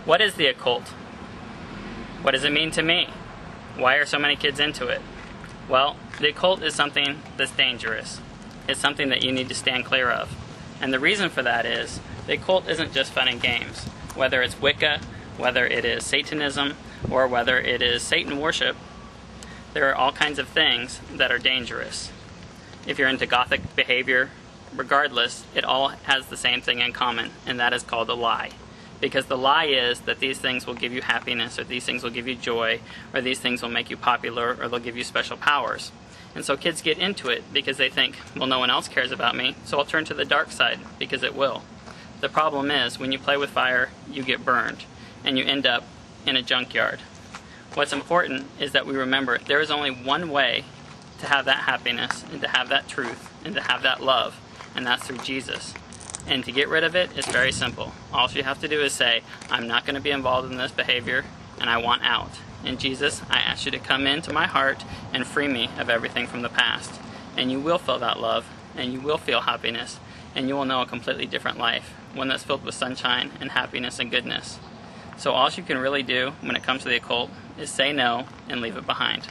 What is the occult? What does it mean to me? Why are so many kids into it? Well, the occult is something that's dangerous. It's something that you need to stand clear of. And the reason for that is, the occult isn't just fun and games. Whether it's Wicca, whether it is Satanism, or whether it is Satan worship, there are all kinds of things that are dangerous. If you're into Gothic behavior, regardless, it all has the same thing in common, and that is called a lie. Because the lie is that these things will give you happiness, or these things will give you joy, or these things will make you popular, or they'll give you special powers. And so kids get into it because they think, well, no one else cares about me, so I'll turn to the dark side, because it will. The problem is, when you play with fire, you get burned, and you end up in a junkyard. What's important is that we remember there is only one way to have that happiness, and to have that truth, and to have that love, and that's through Jesus. And to get rid of it is very simple. All you have to do is say, I'm not going to be involved in this behavior, and I want out. And Jesus, I ask you to come into my heart and free me of everything from the past. And you will feel that love, and you will feel happiness, and you will know a completely different life, one that's filled with sunshine and happiness and goodness. So all you can really do when it comes to the occult is say no and leave it behind.